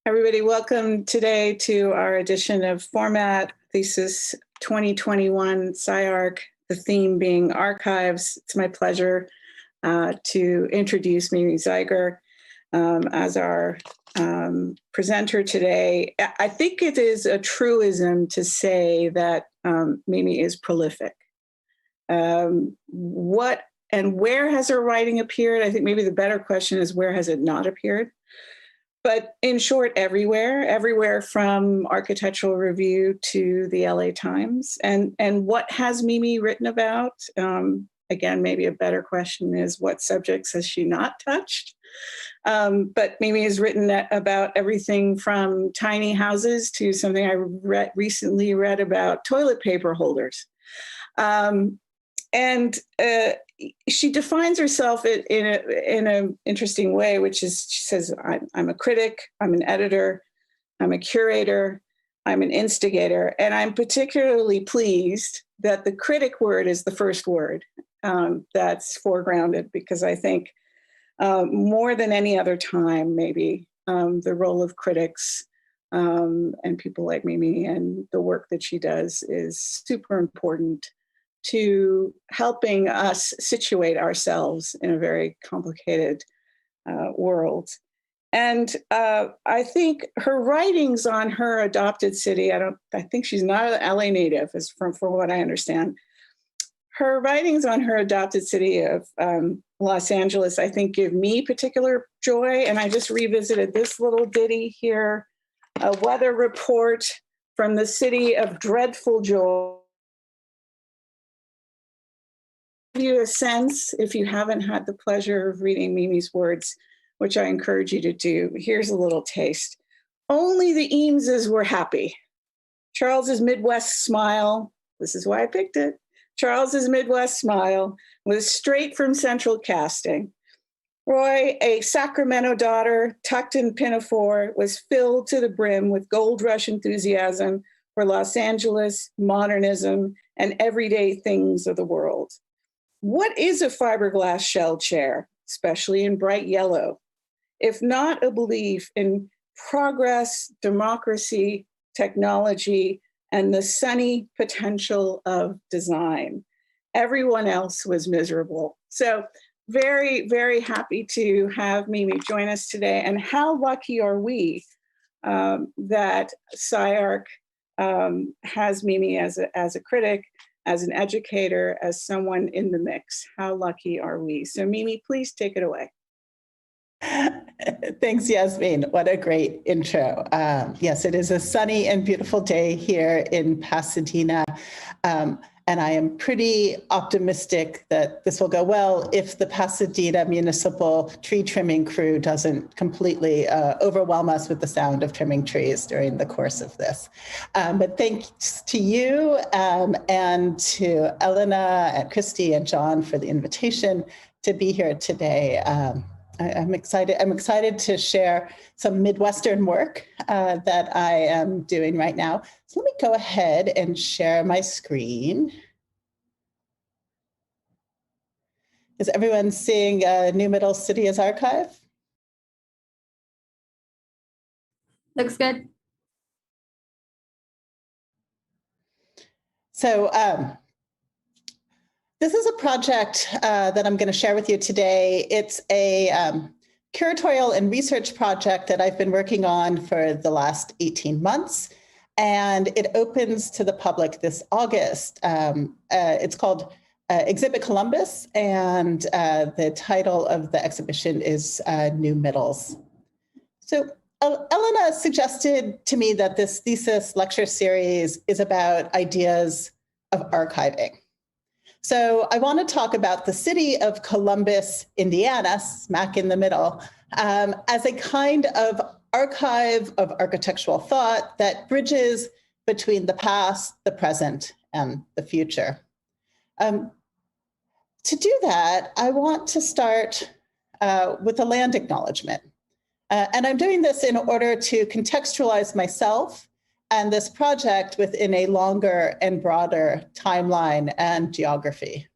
Everybody, welcome today to our edition of Format Thesis 2021 SCI-Arc, the theme being archives. It's my pleasure to introduce Mimi Zeiger as our presenter today. I think it is a truism to say that Mimi is prolific. What and where has her writing appeared? I think maybe the better question is, where has it not appeared? But in short, everywhere from Architectural Review to the LA Times. And what has Mimi written about? Again, maybe a better question is, what subjects has she not touched? But Mimi has written about everything from tiny houses to something I recently read about toilet paper holders. She defines herself in an interesting way, which is, she says, I'm a critic, I'm an editor, I'm a curator, I'm an instigator, and I'm particularly pleased that the critic word is the first word that's foregrounded, because I think more than any other time, maybe, the role of critics and people like Mimi and the work that she does is super important to helping us situate ourselves in a very complicated world. And I think her writings on her adopted city, I think she's not an LA native, from what I understand. Her writings on her adopted city of Los Angeles, I think, give me particular joy. And I just revisited this little ditty here, a weather report from the city of dreadful joy. Give you a sense, if you haven't had the pleasure of reading Mimi's words, which I encourage you to do. Here's a little taste. Only the Eameses were happy. Charles's Midwest smile, this is why I picked it. Charles's Midwest smile was straight from Central Casting. Roy, a Sacramento daughter tucked in pinafore, was filled to the brim with gold rush enthusiasm for Los Angeles, modernism, and everyday things of the world. What is a fiberglass shell chair, especially in bright yellow, if not a belief in progress, democracy, technology, and the sunny potential of design? Everyone else was miserable. So very, very happy to have Mimi join us today. And how lucky are we that SCI-Arc has Mimi as a critic, as an educator, as someone in the mix. How lucky are we? So Mimi, please take it away. Thanks, Yasmin. What a great intro. Yes, it is a sunny and beautiful day here in Pasadena. And I am pretty optimistic that this will go well if the Pasadena municipal tree trimming crew doesn't completely overwhelm us with the sound of trimming trees during the course of this. But thanks to you and to Elena and Christy and John for the invitation to be here today. I'm excited to share some Midwestern work that I am doing right now. So let me go ahead and share my screen. Is everyone seeing New Middle City as archive? Looks good. So this is a project that I'm going to share with you today. It's a curatorial and research project that I've been working on for the last 18 months, and it opens to the public this August. It's called Exhibit Columbus, and the title of the exhibition is New Middles. So Elena suggested to me that this thesis lecture series is about ideas of archiving. So I want to talk about the city of Columbus, Indiana, smack in the middle, as a kind of archive of architectural thought that bridges between the past, the present, and the future. To do that, I want to start with a land acknowledgement. And I'm doing this in order to contextualize myself and this project within a longer and broader timeline and geography.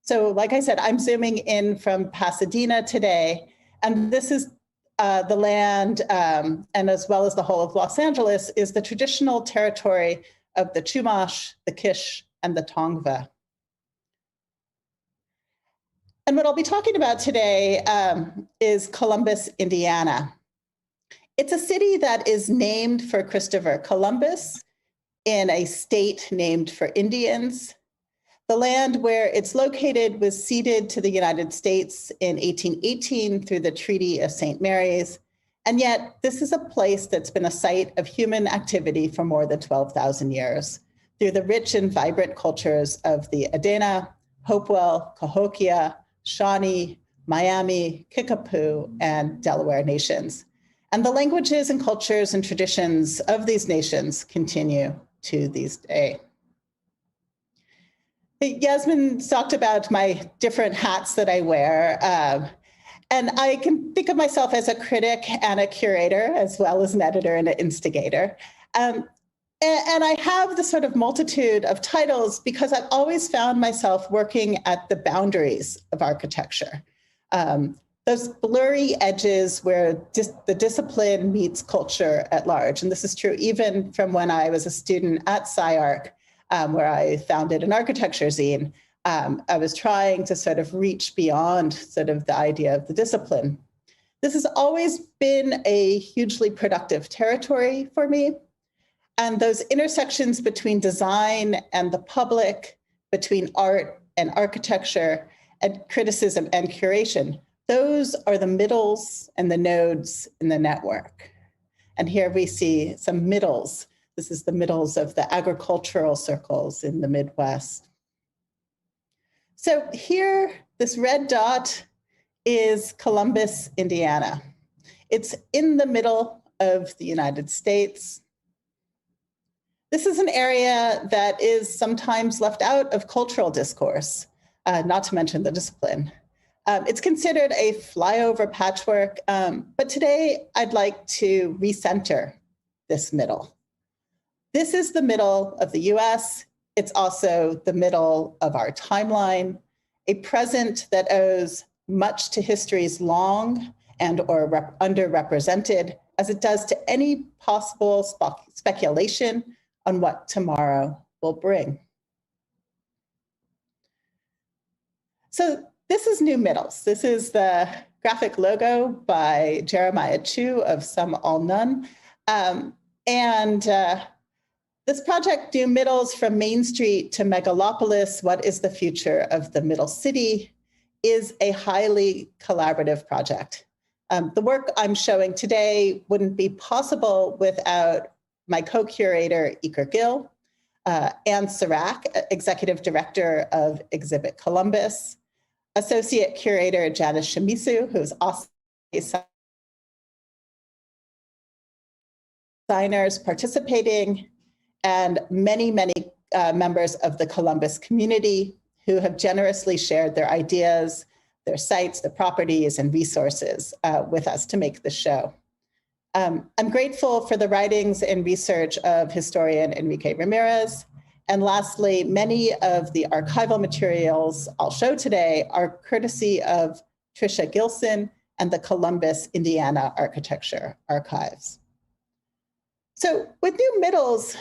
So like I said, I'm zooming in from Pasadena today, and this is the land, and as well as the whole of Los Angeles, is the traditional territory of the Chumash, the Kish, and the Tongva. And what I'll be talking about today is Columbus, Indiana. It's a city that is named for Christopher Columbus in a state named for Indians. The land where it's located was ceded to the United States in 1818 through the Treaty of St. Mary's. And yet this is a place that's been a site of human activity for more than 12,000 years through the rich and vibrant cultures of the Adena, Hopewell, Cahokia, Shawnee, Miami, Kickapoo, and Delaware nations. And the languages and cultures and traditions of these nations continue to this day. Yasmin talked about my different hats that I wear. And I can think of myself as a critic and a curator, as well as an editor and an instigator. And I have the sort of multitude of titles because I've always found myself working at the boundaries of architecture. Those blurry edges where the discipline meets culture at large. And this is true even from when I was a student at SCI-Arc, where I founded an architecture zine. I was trying to sort of reach beyond sort of the idea of the discipline. This has always been a hugely productive territory for me. And those intersections between design and the public, between art and architecture, and criticism and curation, those are the middles and the nodes in the network. And here we see some middles. This is the middles of the agricultural circles in the Midwest. So here, this red dot is Columbus, Indiana. It's in the middle of the United States. This is an area that is sometimes left out of cultural discourse, not to mention the discipline. It's considered a flyover patchwork, but today I'd like to recenter this middle. This is the middle of the US. It's also the middle of our timeline, a present that owes much to history's long and or underrepresented as it does to any possible speculation on what tomorrow will bring. So this is New Middles. This is the graphic logo by Jeremiah Chu of Some All None. This project, New Middles from Main Street to Megalopolis, What is the Future of the Middle City, is a highly collaborative project. The work I'm showing today wouldn't be possible without my co-curator, Iker Gill, Anne Serac, Executive Director of Exhibit Columbus, Associate Curator Janice Shimizu, who's also designers participating, and many, many members of the Columbus community who have generously shared their ideas, their sites, their properties, and resources with us to make the show. I'm grateful for the writings and research of historian Enrique Ramirez. And lastly, many of the archival materials I'll show today are courtesy of Tricia Gilson and the Columbus, Indiana Architecture Archives. So with New Middles,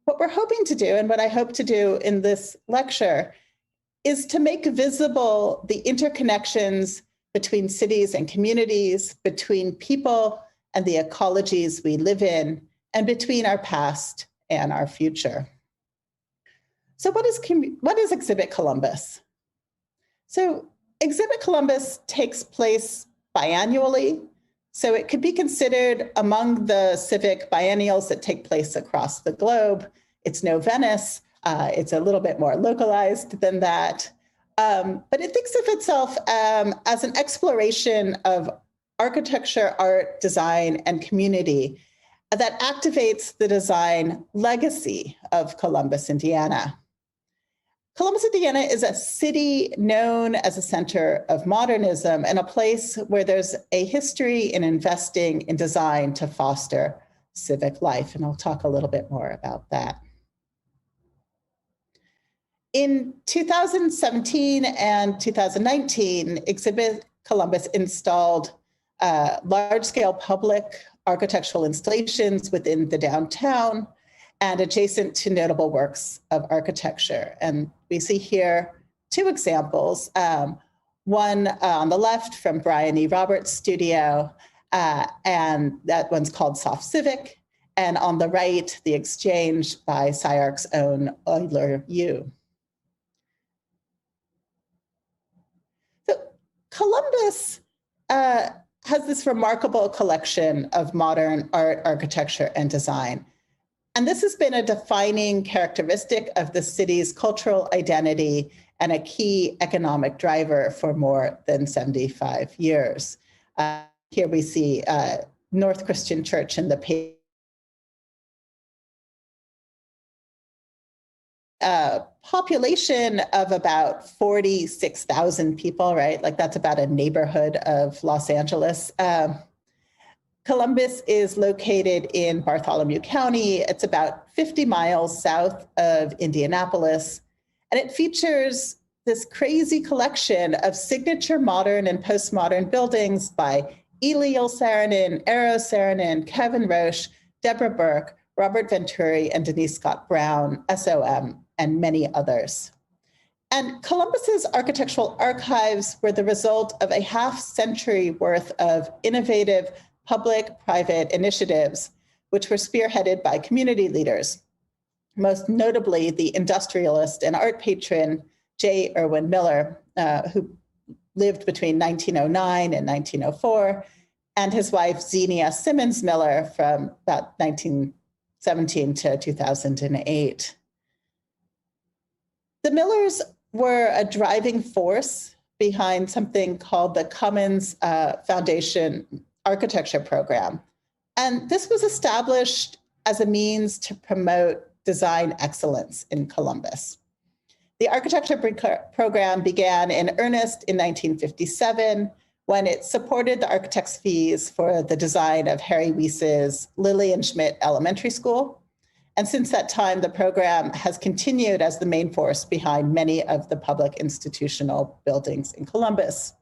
what we're hoping to do, and what I hope to do in this lecture, is to make visible the interconnections between cities and communities, between people and the ecologies we live in, and between our past and our future. So what is Exhibit Columbus? So Exhibit Columbus takes place biannually. So it could be considered among the civic biennials that take place across the globe. It's no Venice. It's a little bit more localized than that. But it thinks of itself as an exploration of architecture, art, design, and community that activates the design legacy of Columbus, Indiana. Columbus, Indiana is a city known as a center of modernism and a place where there's a history in investing in design to foster civic life. And I'll talk a little bit more about that. In 2017 and 2019, Exhibit Columbus installed large-scale public architectural installations within the downtown and adjacent to notable works of architecture. And we see here two examples. One on the left from Brian E. Roberts' studio, and that one's called Soft Civic. And on the right, The Exchange by SCI-Arc's own Euler U. So Columbus has this remarkable collection of modern art, architecture, and design. And this has been a defining characteristic of the city's cultural identity and a key economic driver for more than 75 years. Here we see North Christian Church in the population of about 46,000 people, right? Like that's about a neighborhood of Los Angeles. Columbus is located in Bartholomew County. It's about 50 miles south of Indianapolis. And it features this crazy collection of signature modern and postmodern buildings by Eliel Saarinen, Eero Saarinen, Kevin Roche, Deborah Burke, Robert Venturi, and Denise Scott Brown, SOM, and many others. And Columbus's architectural archives were the result of a half-century worth of innovative public-private initiatives, which were spearheaded by community leaders, most notably the industrialist and art patron J. Irwin Miller, who lived between 1909 and 1904, and his wife Xenia Simmons Miller from about 1917 to 2008. The Millers were a driving force behind something called the Cummins Foundation Architecture Program. And this was established as a means to promote design excellence in Columbus. The architecture program began in earnest in 1957 when it supported the architect's fees for the design of Harry Weiss's Lillian Schmidt Elementary School. And since that time, the program has continued as the main force behind many of the public institutional buildings in Columbus.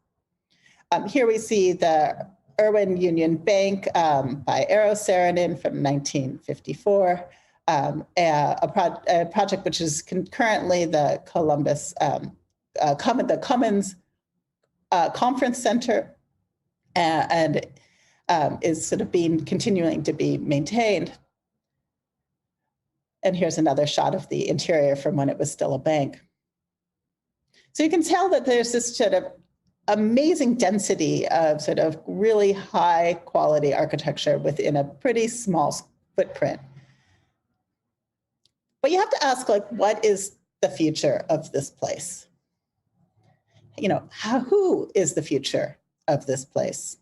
Here we see the Irwin Union Bank by Eero Saarinen from 1954, a project which is concurrently the Columbus, the Cummins Conference Center, and is sort of continuing to be maintained. And here's another shot of the interior from when it was still a bank. So you can tell that there's this sort of amazing density of sort of really high quality architecture within a pretty small footprint. But you have to ask, like, what is the future of this place? You know, who is the future of this place?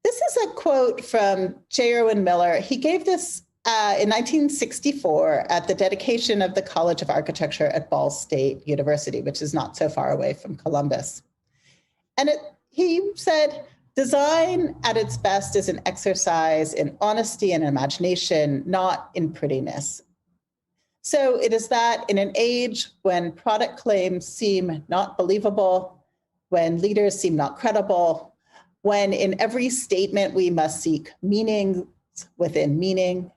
This is a quote from J. Irwin Miller. He gave this in 1964 at the dedication of the College of Architecture at Ball State University, which is not so far away from Columbus. And he said, design at its best is an exercise in honesty and imagination, not in prettiness. So it is that in an age when product claims seem not believable, when leaders seem not credible, when in every statement we must seek meaning within meaning,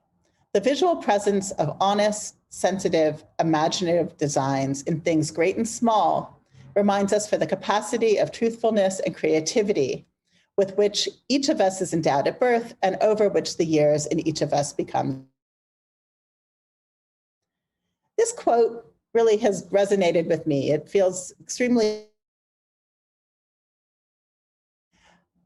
the visual presence of honest, sensitive, imaginative designs in things great and small reminds us for the capacity of truthfulness and creativity with which each of us is endowed at birth and over which the years in each of us become. This quote really has resonated with me. It feels extremely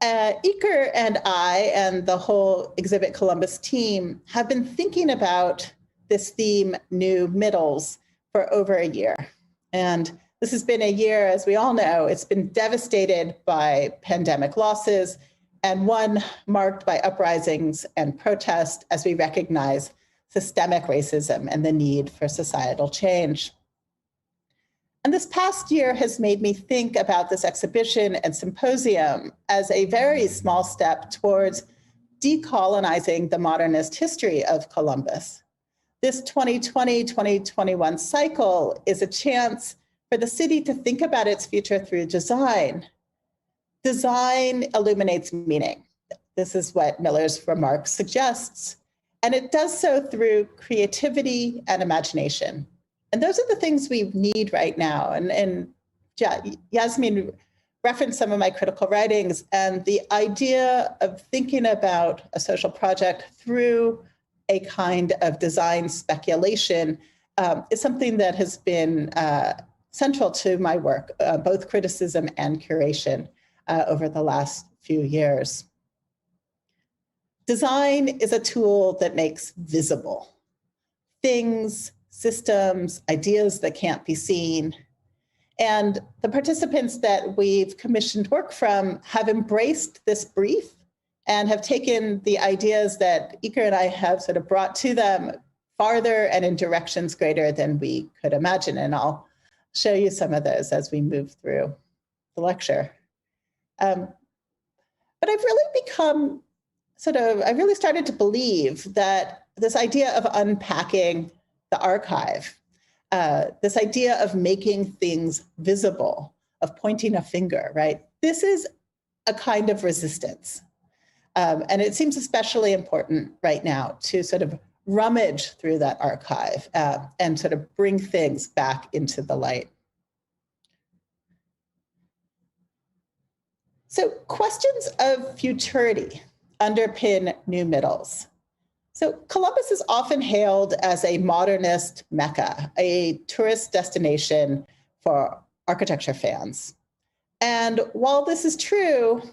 Iker and I and the whole Exhibit Columbus team have been thinking about this theme, new middles, for over a year. And this has been a year, as we all know, it's been devastated by pandemic losses and one marked by uprisings and protest as we recognize systemic racism and the need for societal change. And this past year has made me think about this exhibition and symposium as a very small step towards decolonizing the modernist history of Columbus. This 2020-2021 cycle is a chance for the city to think about its future through design, design illuminates meaning. This is what Miller's remark suggests. And it does so through creativity and imagination. And those are the things we need right now. And Yasmin referenced some of my critical writings, and the idea of thinking about a social project through a kind of design speculation is something that has been central to my work, both criticism and curation over the last few years. Design is a tool that makes visible things, systems, ideas that can't be seen. And the participants that we've commissioned work from have embraced this brief and have taken the ideas that Iker and I have sort of brought to them farther and in directions greater than we could imagine. And I'll show you some of those as we move through the lecture. But I've really become I really started to believe that this idea of unpacking the archive, this idea of making things visible, of pointing a finger, right? This is a kind of resistance. And it seems especially important right now to sort of rummage through that archive and sort of bring things back into the light. So questions of futurity underpin New Middles. So Columbus is often hailed as a modernist mecca, a tourist destination for architecture fans. And while this is true,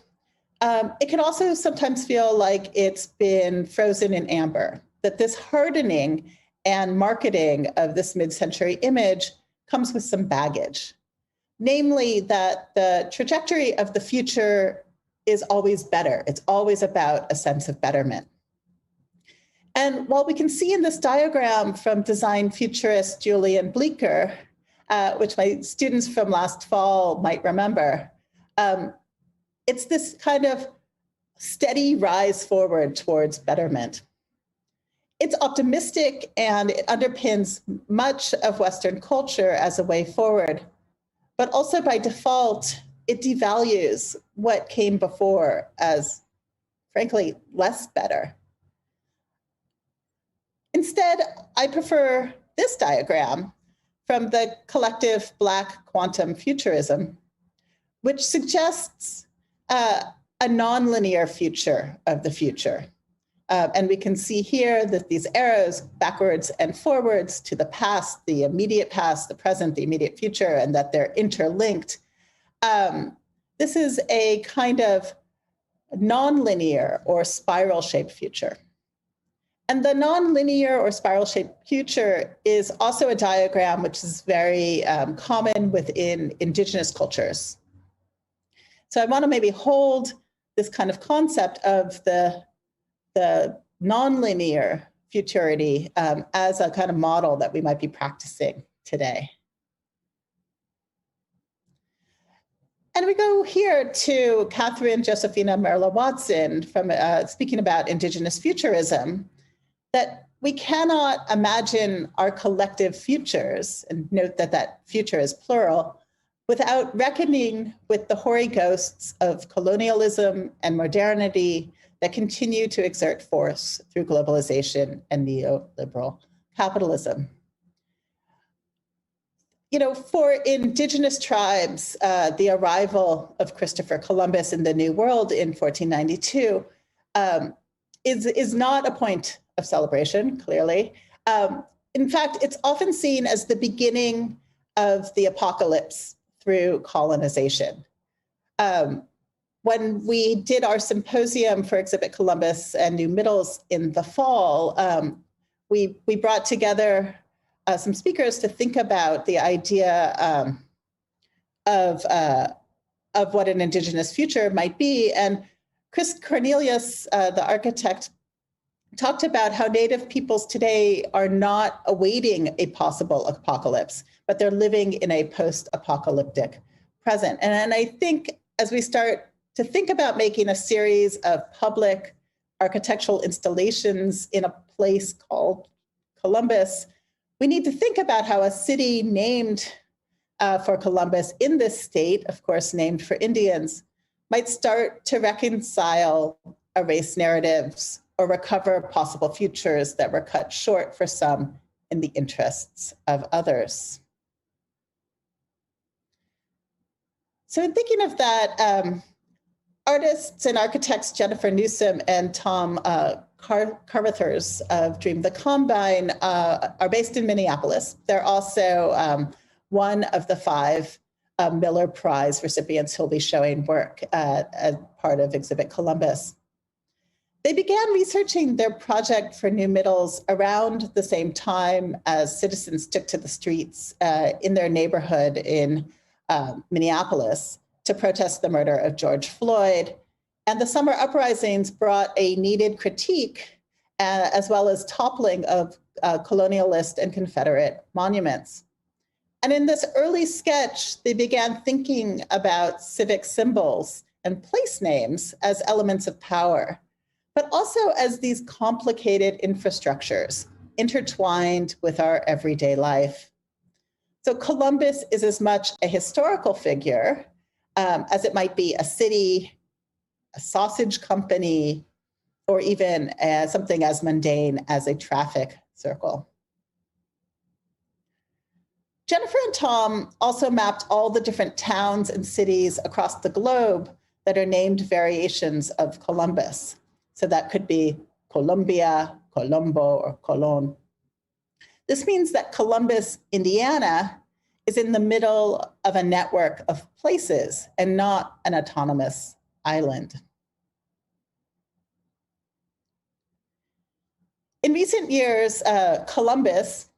it can also sometimes feel like it's been frozen in amber, that this hardening and marketing of this mid-century image comes with some baggage. Namely, that the trajectory of the future is always better. It's always about a sense of betterment. And while we can see in this diagram from design futurist Julian Bleecker, which my students from last fall might remember, it's this kind of steady rise forward towards betterment. It's optimistic and it underpins much of Western culture as a way forward, but also by default, it devalues what came before as, frankly, less better. Instead, I prefer this diagram from the collective Black quantum futurism, which suggests a nonlinear future of the future. And we can see here that these arrows backwards and forwards to the past, the immediate past, the present, the immediate future, and that they're interlinked. This is a kind of nonlinear or spiral-shaped future. And the nonlinear or spiral-shaped future is also a diagram which is very common within Indigenous cultures. So I want to maybe hold this kind of concept of the nonlinear futurity as a kind of model that we might be practicing today. And we go here to Catherine Josephina Merla-Watson from speaking about Indigenous futurism, that we cannot imagine our collective futures, and note that that future is plural, without reckoning with the hoary ghosts of colonialism and modernity that continue to exert force through globalization and neoliberal capitalism. You know, for Indigenous tribes, the arrival of Christopher Columbus in the New World in 1492 is not a point of celebration, clearly. In fact, it's often seen as the beginning of the apocalypse through colonization. When we did our symposium for Exhibit Columbus and New Middles in the fall, we brought together some speakers to think about the idea of what an Indigenous future might be. And Chris Cornelius, the architect, talked about how Native peoples today are not awaiting a possible apocalypse, but they're living in a post-apocalyptic present. And I think as we start to think about making a series of public architectural installations in a place called Columbus, we need to think about how a city named for Columbus in this state, of course, named for Indians, might start to reconcile erased narratives or recover possible futures that were cut short for some in the interests of others. So in thinking of that, artists and architects Jennifer Newsom and Tom Carruthers of Dream the Combine are based in Minneapolis. They're also one of the 5 Miller Prize recipients who'll be showing work as part of Exhibit Columbus. They began researching their project for New Middles around the same time as citizens took to the streets in their neighborhood in Minneapolis to protest the murder of George Floyd. And the summer uprisings brought a needed critique as well as toppling of colonialist and Confederate monuments. And in this early sketch, they began thinking about civic symbols and place names as elements of power, but also as these complicated infrastructures intertwined with our everyday life. So Columbus is as much a historical figure as it might be a city, a sausage company, or even something as mundane as a traffic circle. Jennifer and Tom also mapped all the different towns and cities across the globe that are named variations of Columbus. So that could be Columbia, Colombo, or Cologne. This means that Columbus, Indiana, is in the middle of a network of places and not an autonomous island. In recent years, Columbus,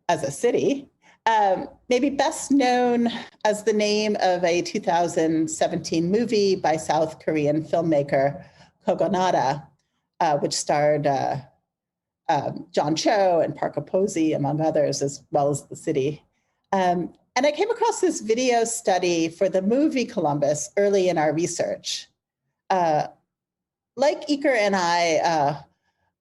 as a city, may be best known as the name of a 2017 movie by South Korean filmmaker Kogonada, which starred John Cho and Parker Posey, among others, as well as the city. And I came across this video study for the movie Columbus early in our research. Like Iker and I,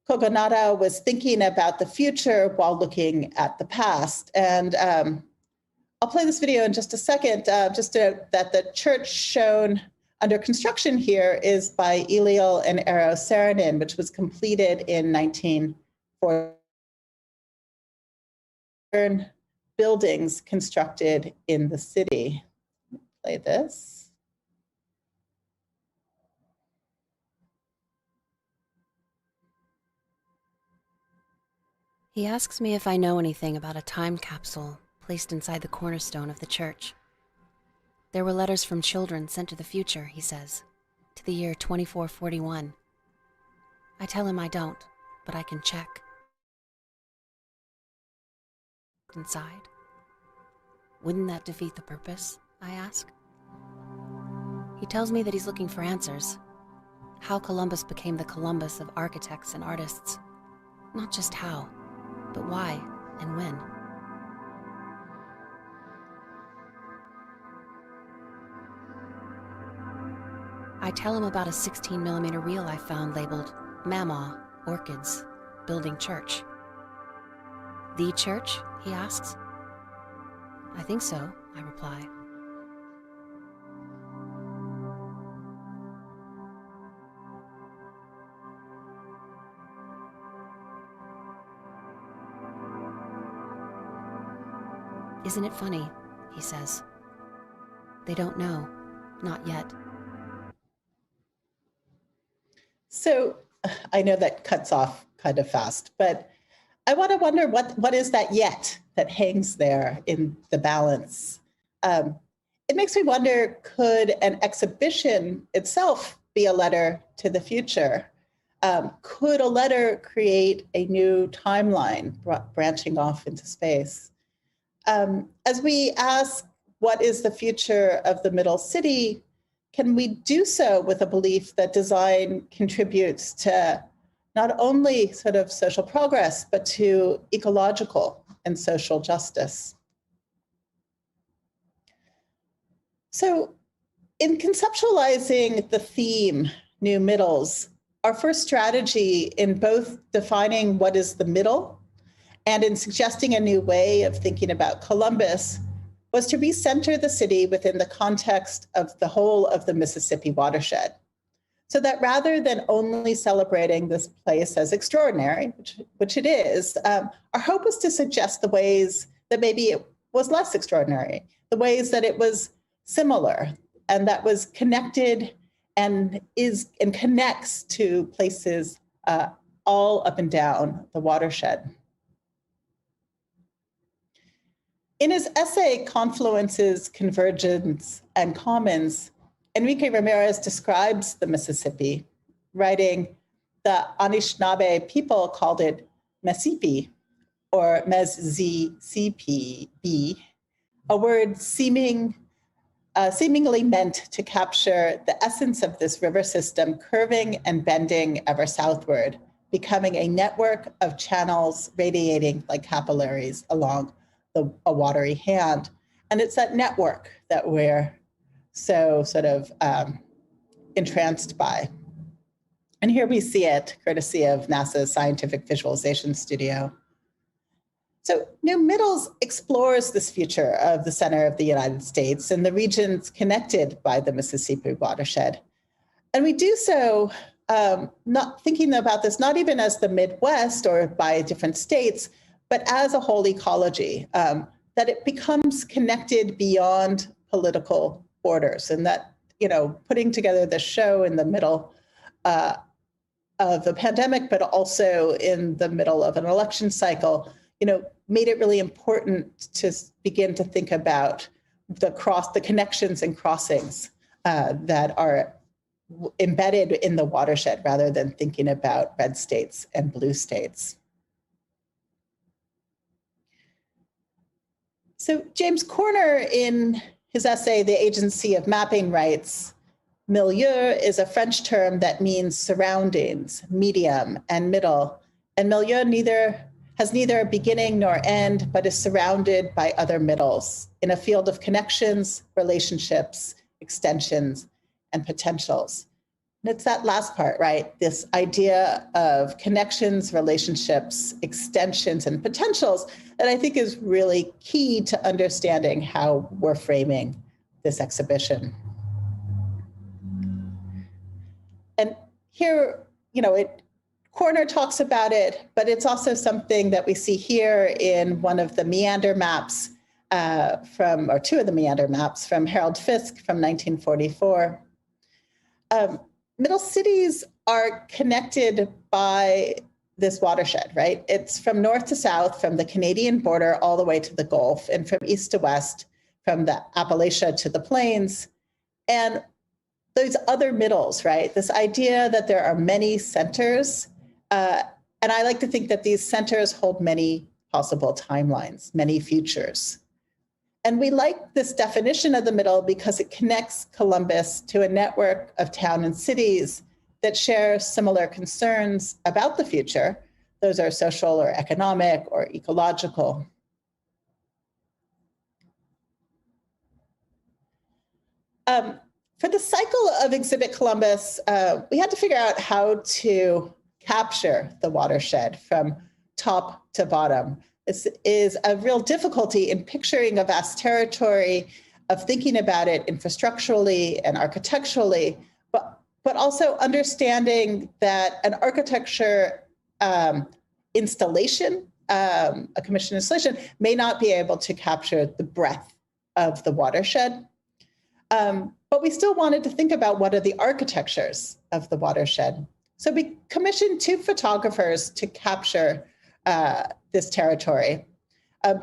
Kogonada was thinking about the future while looking at the past. And I'll play this video in just a second, that the church shown under construction here is by Eliel and Eero Saarinen, which was completed in 1940. Buildings constructed in the city. Play this. He asks me if I know anything about a time capsule placed inside the cornerstone of the church. There were letters from children sent to the future, he says, to the year 2441. I tell him I don't, but I can check. Inside. Wouldn't that defeat the purpose? I ask. He tells me that he's looking for answers. How Columbus became the Columbus of architects and artists. Not just how, but why and when. I tell him about a 16mm reel I found labeled Mamaw, Orchids, Building Church. The church? He asks. I think so, I reply. Isn't it funny, he says. They don't know, not yet. So I know that cuts off kind of fast, but I want to wonder what is that yet that hangs there in the balance? It makes me wonder, could an exhibition itself be a letter to the future? Could a letter create a new timeline branching off into space? As we ask, what is the future of the Middle City? Can we do so with a belief that design contributes to not only sort of social progress, but to ecological and social justice? So in conceptualizing the theme, New Middles, our first strategy in both defining what is the middle and in suggesting a new way of thinking about Columbus was to recenter the city within the context of the whole of the Mississippi watershed. So that rather than only celebrating this place as extraordinary, which it is, our hope was to suggest the ways that maybe it was less extraordinary, the ways that it was similar and that was connected and connects to places all up and down the watershed. In his essay, Confluences, Convergence, and Commons, Enrique Ramirez describes the Mississippi, writing, the Anishinaabe people called it Mesipi, or Mez-Z-C-P-B, a word seemingly meant to capture the essence of this river system curving and bending ever southward, becoming a network of channels radiating like capillaries along a watery hand. And it's that network that we're so sort of entranced by. And here we see it, courtesy of NASA's Scientific Visualization Studio. So New Middles explores this future of the center of the United States and the regions connected by the Mississippi watershed. And we do so not thinking about this, not even as the Midwest or by different states, but as a whole ecology, that it becomes connected beyond political borders, and that, putting together the show in the middle of the pandemic, but also in the middle of an election cycle, made it really important to begin to think about the connections and crossings that are embedded in the watershed rather than thinking about red states and blue states. So James Corner, in his essay, The Agency of Mapping, writes, milieu is a French term that means surroundings, medium, and middle. And milieu has neither beginning nor end, but is surrounded by other middles in a field of connections, relationships, extensions, and potentials. And it's that last part, right? This idea of connections, relationships, extensions, and potentials that I think is really key to understanding how we're framing this exhibition. And here, Corner talks about it, but it's also something that we see here in one of the meander maps or two of the meander maps from Harold Fisk from 1944. Middle cities are connected by this watershed, right? It's from north to south, from the Canadian border all the way to the Gulf, and from east to west, from the Appalachia to the plains. And those other middles, right? This idea that there are many centers, and I like to think that these centers hold many possible timelines, many futures. And we like this definition of the middle because it connects Columbus to a network of towns and cities that share similar concerns about the future. Those are social or economic or ecological. For the cycle of Exhibit Columbus, we had to figure out how to capture the watershed from top to bottom. This is a real difficulty in picturing a vast territory, of thinking about it infrastructurally and architecturally, but also understanding that an architecture installation, a commissioned installation, may not be able to capture the breadth of the watershed. But we still wanted to think about what are the architectures of the watershed. So we commissioned two photographers to capture this territory.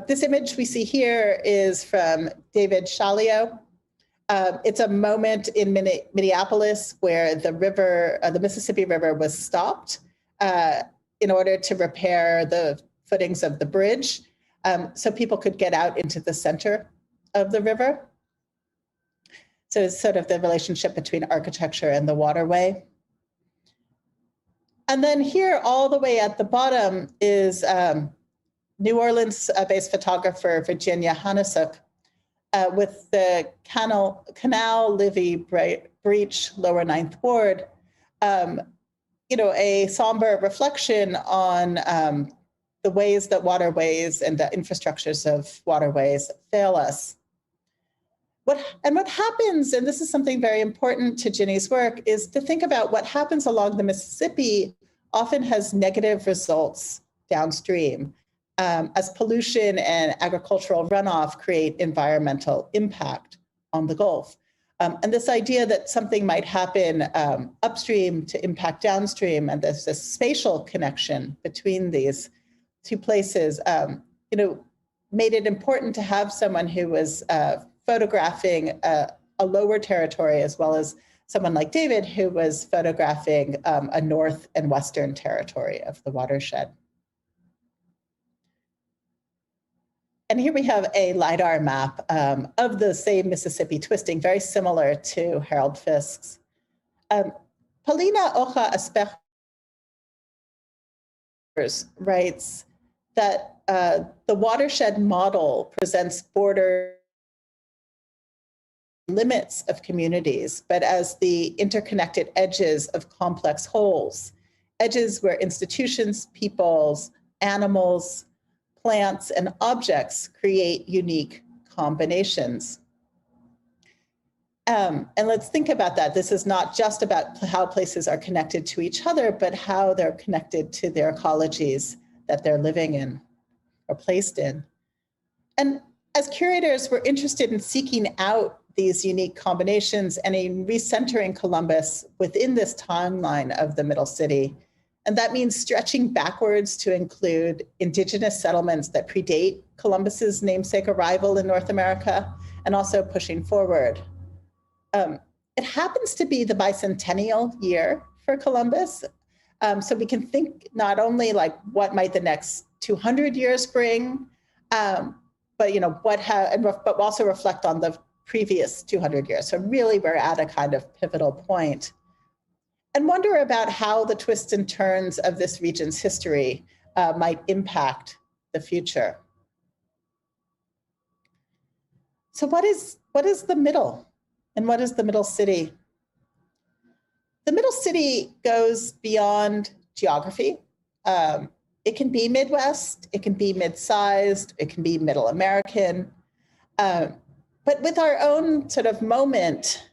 This image we see here is from David Shalio. It's a moment in Minneapolis where the Mississippi River was stopped in order to repair the footings of the bridge so people could get out into the center of the river. So it's sort of the relationship between architecture and the waterway. And then here, all the way at the bottom, is New Orleans-based photographer Virginia Hanasuk with the Canal Livy Breach, Lower Ninth Ward, a somber reflection on the ways that waterways and the infrastructures of waterways fail us. What happens, and this is something very important to Ginny's work, is to think about what happens along the Mississippi often has negative results downstream, as pollution and agricultural runoff create environmental impact on the Gulf. And this idea that something might happen upstream to impact downstream, and there's this spatial connection between these two places, made it important to have someone who was photographing a lower territory, as well as someone like David, who was photographing a north and western territory of the watershed. And here we have a LiDAR map of the same Mississippi twisting, very similar to Harold Fisk's. Paulina Hoja Espejo writes that the watershed model presents border limits of communities, but as the interconnected edges of complex wholes, edges where institutions, peoples, animals, plants, and objects create unique combinations. And let's think about that. This is not just about how places are connected to each other, but how they're connected to their ecologies that they're living in or placed in. And as curators, we're interested in seeking out these unique combinations and in recentering Columbus within this timeline of the Middle City. And that means stretching backwards to include indigenous settlements that predate Columbus's namesake arrival in North America, and also pushing forward. It happens to be the bicentennial year for Columbus. So we can think not only like what might the next 200 years bring, but but also reflect on the previous 200 years. So really we're at a kind of pivotal point. And wonder about how the twists and turns of this region's history might impact the future. So what is the middle? And what is the Middle City? The Middle City goes beyond geography. It can be Midwest, it can be mid-sized, it can be Middle American. But with our own sort of moment,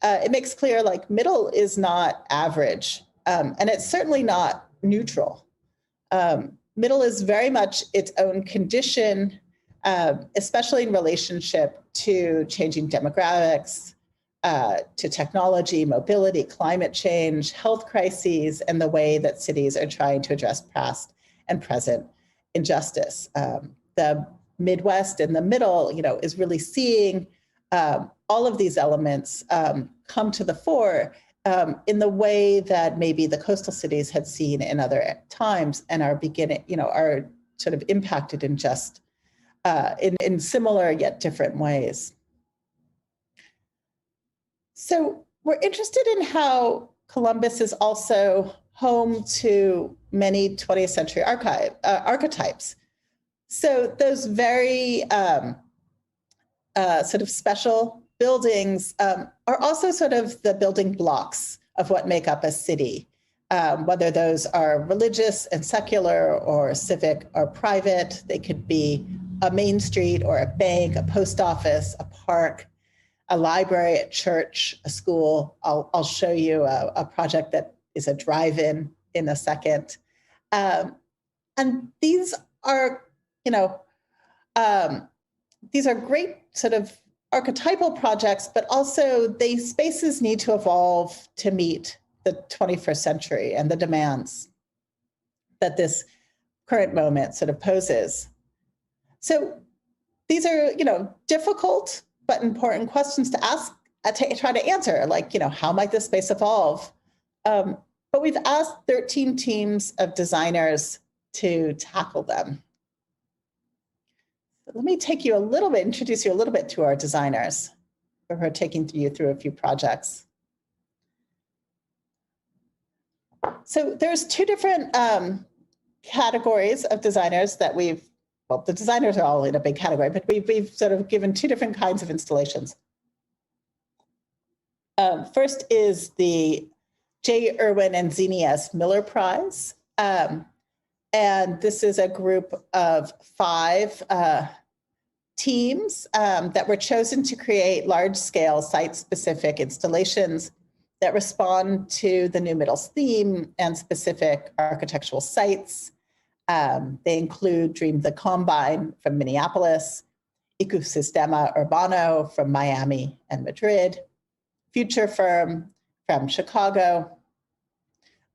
it makes clear like middle is not average, and it's certainly not neutral. Middle is very much its own condition, especially in relationship to changing demographics, to technology, mobility, climate change, health crises, and the way that cities are trying to address past and present injustice. The Midwest and the middle, is really seeing all of these elements come to the fore in the way that maybe the coastal cities had seen in other times, and are beginning, are sort of impacted in just in similar yet different ways. So we're interested in how Columbus is also home to many 20th century archetypes. So those very sort of special buildings are also sort of the building blocks of what make up a city, whether those are religious and secular or civic or private. They could be a main street or a bank, a post office, a park, a library, a church, a school. I'll show you a project that is a drive-in a second. And these are, these are great sort of archetypal projects, but also spaces need to evolve to meet the 21st century and the demands that this current moment sort of poses. So these are, difficult but important questions to ask, to try to answer, like, how might this space evolve? But we've asked 13 teams of designers to tackle them. Let me introduce you a little bit to our designers who are taking you through a few projects. So there's two different categories of designers that the designers are all in a big category, but we've sort of given two different kinds of installations. First is the J. Irwin and Zini S. Miller Prize. And this is a group of 5 teams that were chosen to create large-scale site-specific installations that respond to the New Middles theme and specific architectural sites. They include Dream the Combine from Minneapolis, Ecosistema Urbano from Miami and Madrid, Future Firm from Chicago,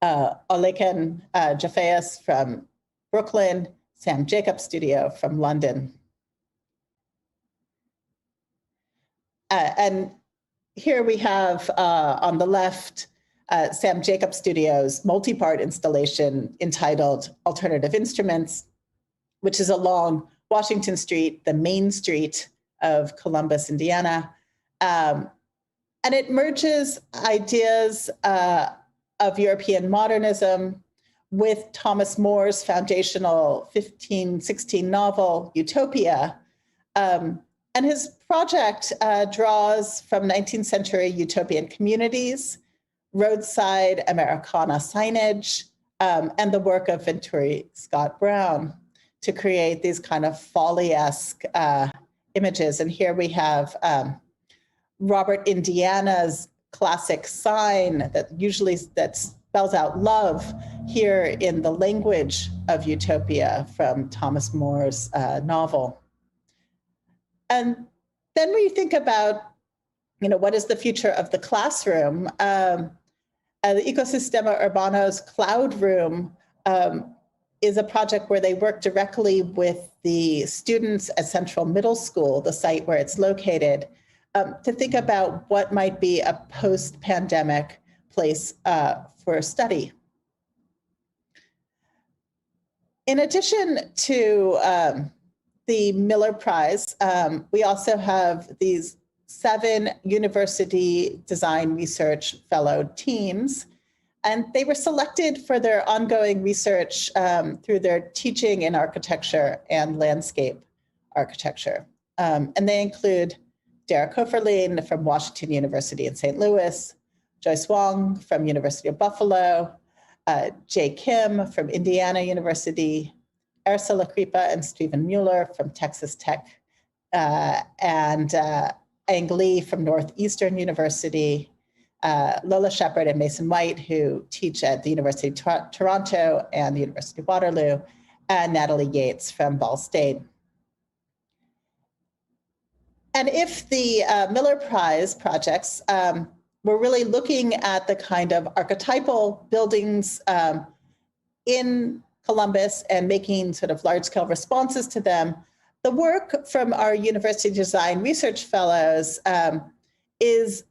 Oleken Jafeas from Brooklyn, Sam Jacobs Studio from London. And here we have on the left, Sam Jacobs Studio's multi-part installation entitled Alternative Instruments, which is along Washington Street, the main street of Columbus, Indiana. And it merges ideas of European modernism with Thomas More's foundational 1516 novel, Utopia. And his project draws from 19th century utopian communities, roadside Americana signage, and the work of Venturi Scott Brown to create these kind of Foley-esque images. And here we have Robert Indiana's classic sign that spells out love here in the language of Utopia from Thomas More's novel. And then when you think about, what is the future of the classroom? The Ecosistema Urbano's Cloud Room is a project where they work directly with the students at Central Middle School, the site where it's located, to think about what might be a post-pandemic place for study. In addition to the Miller Prize, we also have these 7 University Design Research Fellow teams, and they were selected for their ongoing research through their teaching in architecture and landscape architecture. And they include Derek Hoferlein from Washington University in St. Louis, Joyce Wong from University of Buffalo, Jay Kim from Indiana University, Ursula Kripa and Stephen Mueller from Texas Tech, and Ang Lee from Northeastern University, Lola Shepard and Mason White, who teach at the University of Toronto and the University of Waterloo, and Natalie Yates from Ball State. And if the Miller Prize projects were really looking at the kind of archetypal buildings in Columbus and making sort of large-scale responses to them, the work from our University Design Research Fellows is,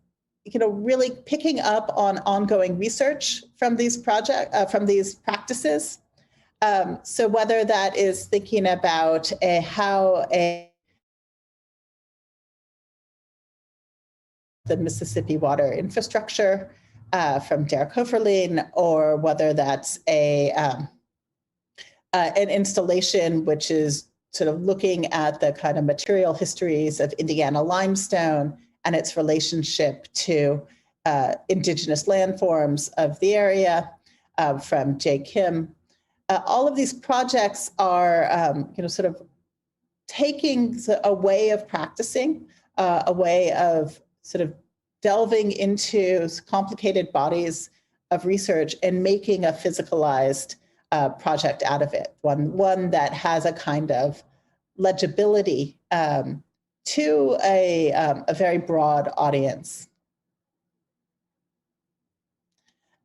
really picking up on ongoing research from these practices. So whether that is thinking about how the Mississippi water infrastructure from Derek Hoferlein, or whether that's an installation which is sort of looking at the kind of material histories of Indiana limestone and its relationship to indigenous landforms of the area from Jay Kim. All of these projects are, sort of taking a way of practicing, a way of sort of delving into complicated bodies of research and making a physicalized project out of it, one that has a kind of legibility to a very broad audience.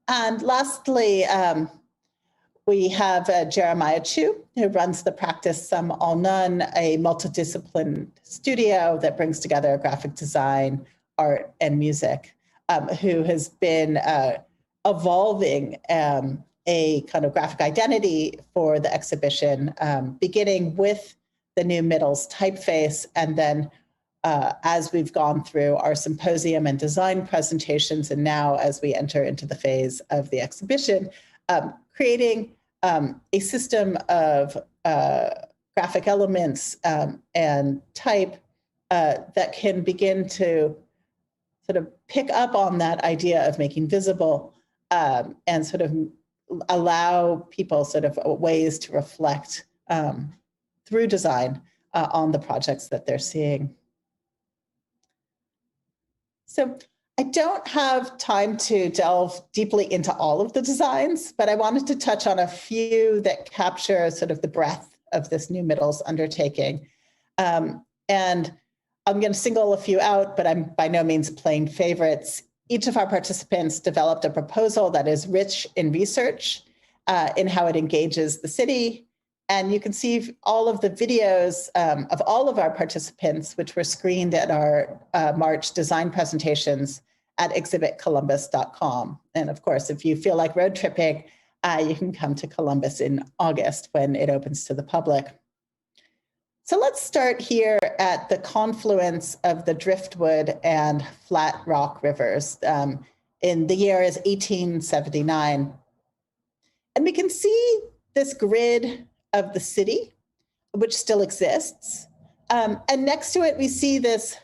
And lastly, we have Jeremiah Chu, who runs the practice Some All None, a multidisciplined studio that brings together graphic design, art, and music, who has been evolving a kind of graphic identity for the exhibition, beginning with the New Middles typeface, and then as we've gone through our symposium and design presentations, and now as we enter into the phase of the exhibition, creating a system of graphic elements and type that can begin to sort of pick up on that idea of making visible and sort of allow people sort of ways to reflect through design on the projects that they're seeing. So I don't have time to delve deeply into all of the designs, but I wanted to touch on a few that capture sort of the breadth of this new middles undertaking. And I'm going to single a few out, but I'm by no means playing favorites. Each of our participants developed a proposal that is rich in research, in how it engages the city. And you can see all of the videos of all of our participants, which were screened at our March design presentations at exhibitcolumbus.com. And of course, if you feel like road tripping, you can come to Columbus in August when it opens to the public. So let's start here at the confluence of the Driftwood and Flat Rock rivers. In the year is 1879. And we can see this grid of the city, which still exists. And next to it, we see this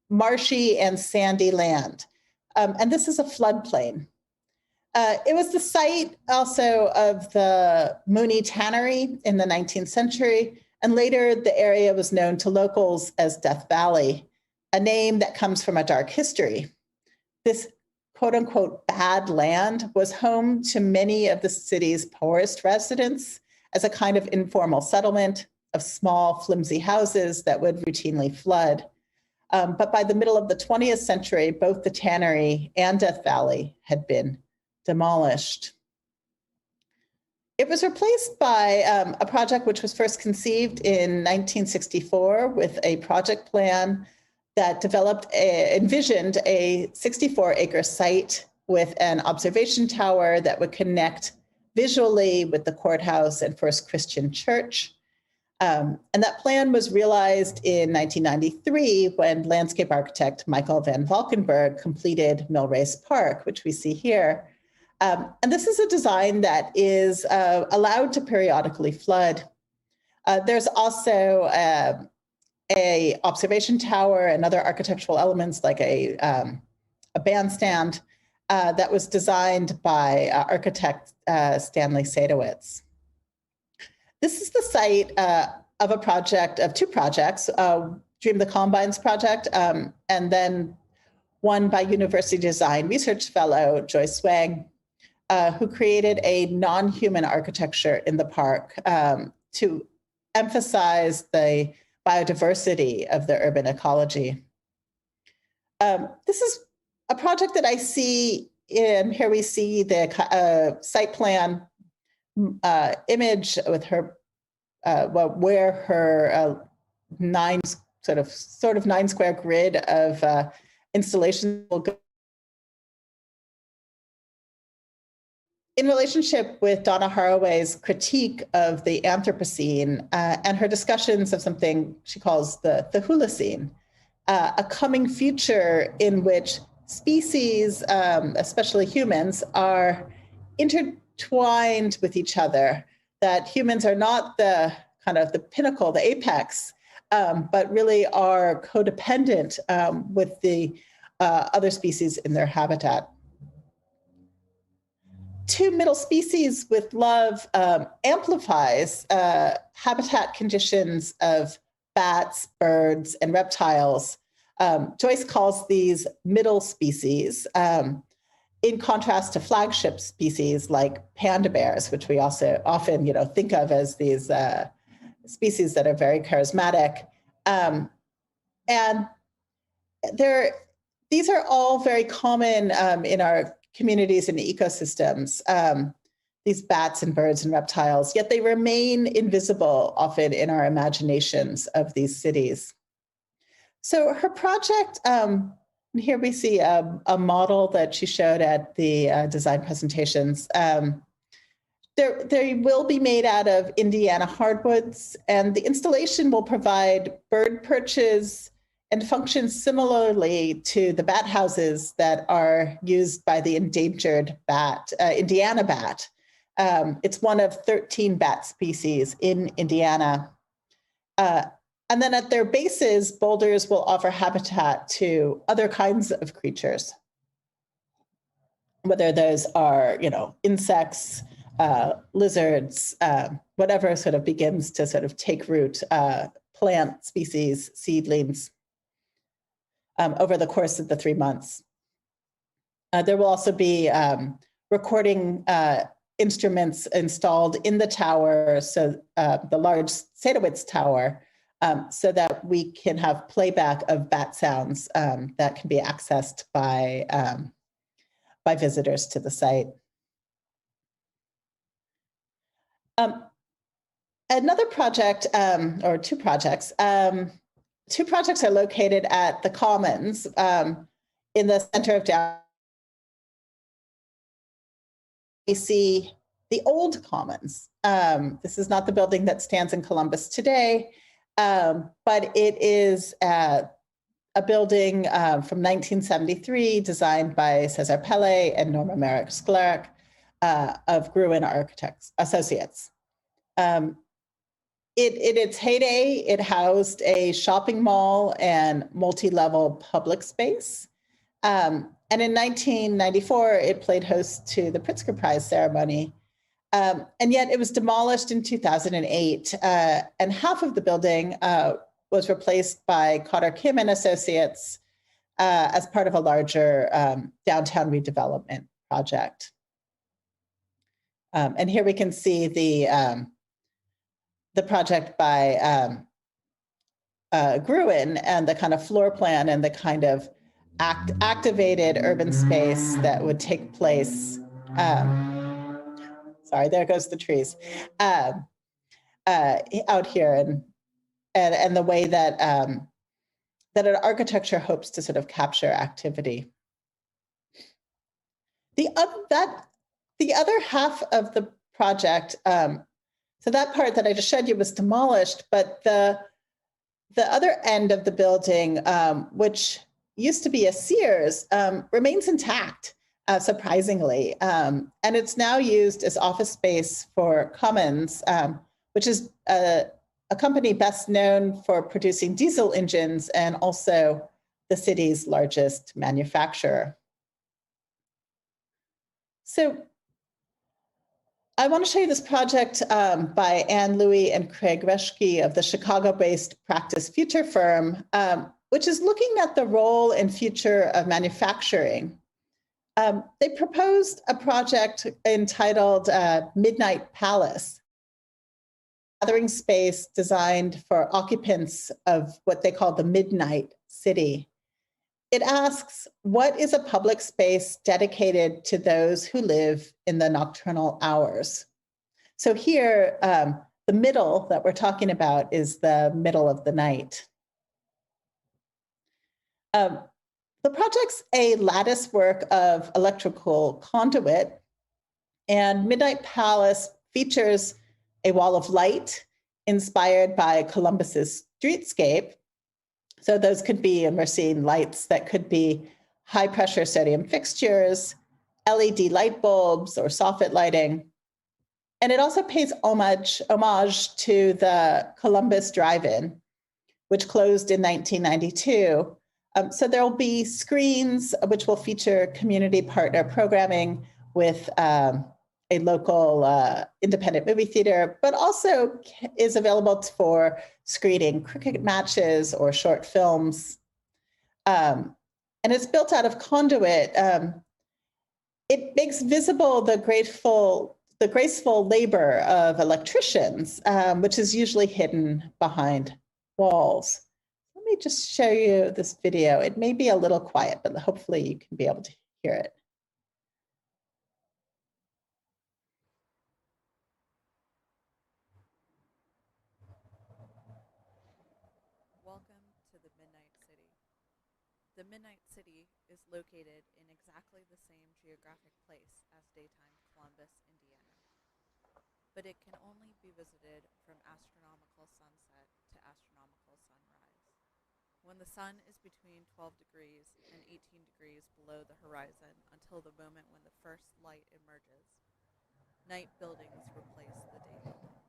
marshy and sandy land. And this is a floodplain. It was the site also of the Mooney Tannery in the 19th century. And later, the area was known to locals as Death Valley, a name that comes from a dark history. This quote unquote bad land was home to many of the city's poorest residents as a kind of informal settlement of small, flimsy houses that would routinely flood. But by the middle of the 20th century, both the Tannery and Death Valley had been demolished. It was replaced by a project which was first conceived in 1964 with a project plan that envisioned a 64-acre site with an observation tower that would connect visually with the courthouse and First Christian Church. And that plan was realized in 1993 when landscape architect Michael van Valkenburg completed Millrace Park, which we see here. And this is a design that is allowed to periodically flood. There's also a observation tower and other architectural elements like a bandstand that was designed by architect Stanley Sadowitz. This is the site of a project, of two projects, Dream the Combines project, and then one by University Design Research Fellow Joyce Swang, who created a non-human architecture in the park to emphasize the biodiversity of the urban ecology. This is a project that I see in, here we see the site plan image with her, where her sort of 9 square grid of installations will go. In relationship with Donna Haraway's critique of the Anthropocene and her discussions of something she calls the Holocene, a coming future in which species, especially humans, are intertwined with each other, that humans are not the kind of the pinnacle, the apex, but really are codependent with the other species in their habitat. Two middle species with love amplifies habitat conditions of bats, birds, and reptiles. Joyce calls these middle species, in contrast to flagship species like panda bears, which we also often think of as these species that are very charismatic. And these are all very common in our communities and ecosystems, these bats and birds and reptiles, yet they remain invisible often in our imaginations of these cities. So her project, here we see a model that she showed at the design presentations. They will be made out of Indiana hardwoods, and the installation will provide bird perches and functions similarly to the bat houses that are used by the endangered bat, Indiana bat. It's one of 13 bat species in Indiana. And then at their bases, boulders will offer habitat to other kinds of creatures, whether those are, insects, lizards, whatever sort of begins to sort of take root plant species, seedlings, over the course of the 3 months. There will also be recording instruments installed in the tower, so the large Sadowitz tower, so that we can have playback of bat sounds that can be accessed by visitors to the site. Another project, or two projects are located at the Commons in the center of downtown. We see the old Commons. This is not the building that stands in Columbus today, but it is a building from 1973 designed by Cesar Pelle and Norma Merrick Sklarek of Gruen Architects Associates. In its heyday, it housed a shopping mall and multi-level public space. And in 1994, it played host to the Pritzker Prize ceremony. And yet it was demolished in 2008. And half of the building was replaced by Cotter Kim and Associates as part of a larger downtown redevelopment project. And here we can see the project by Gruen and the kind of floor plan and the kind of activated urban space that would take place. Sorry, there goes the trees out here, and the way that that an architecture hopes to sort of capture activity. The other half of the project, so that part that I just showed you was demolished, but the other end of the building, which used to be a Sears, remains intact, surprisingly. And it's now used as office space for Cummins, which is a company best known for producing diesel engines and also the city's largest manufacturer. So I want to show you this project by Anne Louie and Craig Reschke of the Chicago-based Practice Future firm, which is looking at the role and future of manufacturing. They proposed a project entitled Midnight Palace, a gathering space designed for occupants of what they call the Midnight City. It asks, what is a public space dedicated to those who live in the nocturnal hours? So here, the middle that we're talking about is the middle of the night. The project's a lattice work of electrical conduit, and Midnight Palace features a wall of light inspired by Columbus's streetscape. So those could be, and we're seeing lights that could be high pressure sodium fixtures, LED light bulbs, or soffit lighting. And it also pays homage to the Columbus Drive-In, which closed in 1992. So there will be screens which will feature community partner programming with a local independent movie theater, but also is available for screening cricket matches or short films. And it's built out of conduit. It makes visible the graceful labor of electricians, which is usually hidden behind walls. Let me just show you this video. It may be a little quiet, but hopefully you can be able to hear it. Welcome to the Midnight City. The Midnight City is located in exactly the same geographic place as daytime Columbus, Indiana. But it can only be visited from astronomical sunset to astronomical sunrise, when the sun is between 12 degrees and 18 degrees below the horizon until the moment when the first light emerges. Night buildings replace the day buildings.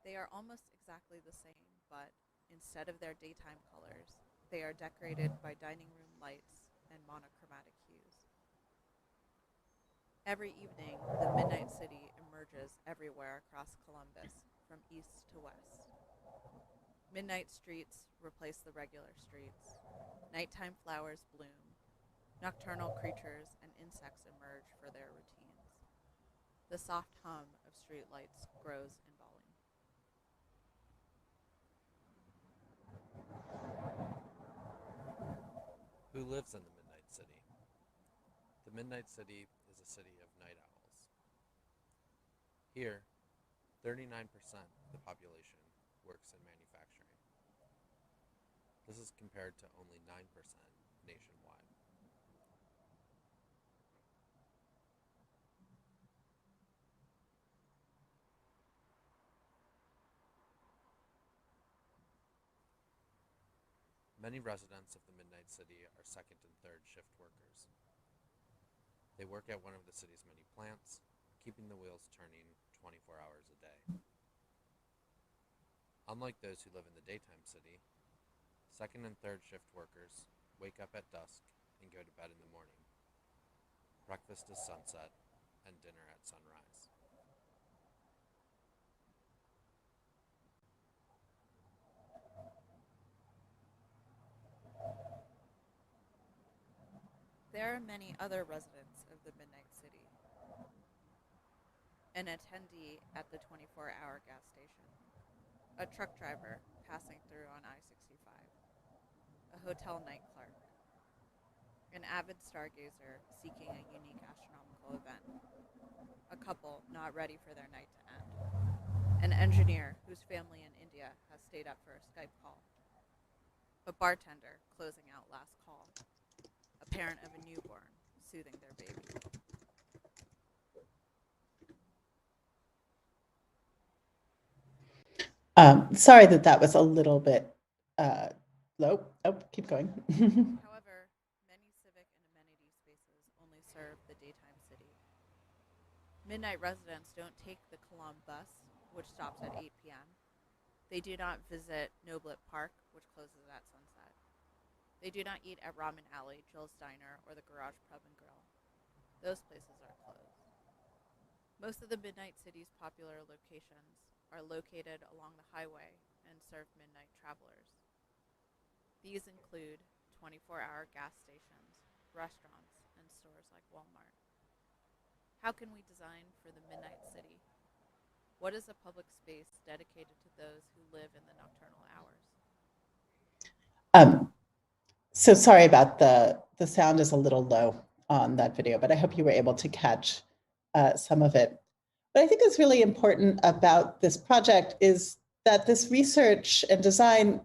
They are almost exactly the same, but instead of their daytime colors, they are decorated by dining room lights and monochromatic hues. Every evening, the Midnight City emerges everywhere across Columbus, from east to west. Midnight streets replace the regular streets. Nighttime flowers bloom. Nocturnal creatures and insects emerge for their routines. The soft hum of streetlights grows in volume. Who lives in the Midnight City? The Midnight City is a city of night owls. Here, 39% of the population works in manufacturing. This is compared to only 9% nationwide. Many residents of the Midnight City are second and third shift workers. They work at one of the city's many plants, keeping the wheels turning 24 hours a day. Unlike those who live in the daytime city, second and third shift workers wake up at dusk and go to bed in the morning. Breakfast is sunset and dinner at sunrise. There are many other residents of the Midnight City. An attendee at the 24-hour gas station. A truck driver passing through on I-65. A hotel night clerk. An avid stargazer seeking a unique astronomical event. A couple not ready for their night to end. An engineer whose family in India has stayed up for a Skype call. A bartender closing out last call. A parent of a newborn soothing their baby. Sorry that was a little bit low. Oh, keep going. However, many civic and amenity spaces only serve the daytime city. Midnight residents don't take the Columb bus, which stops at 8 p.m. They do not visit Noblet Park, which closes at sunset. They do not eat at Ramen Alley, Jill's Diner, or the Garage Pub and Grill. Those places are closed. Most of the Midnight City's popular locations are located along the highway and serve midnight travelers. These include 24-hour gas stations, restaurants, and stores like Walmart. How can we design for the Midnight City? What is a public space dedicated to those who live in the nocturnal hours? So sorry about the sound is a little low on that video, but I hope you were able to catch some of it. What I think is really important about this project is that this research and design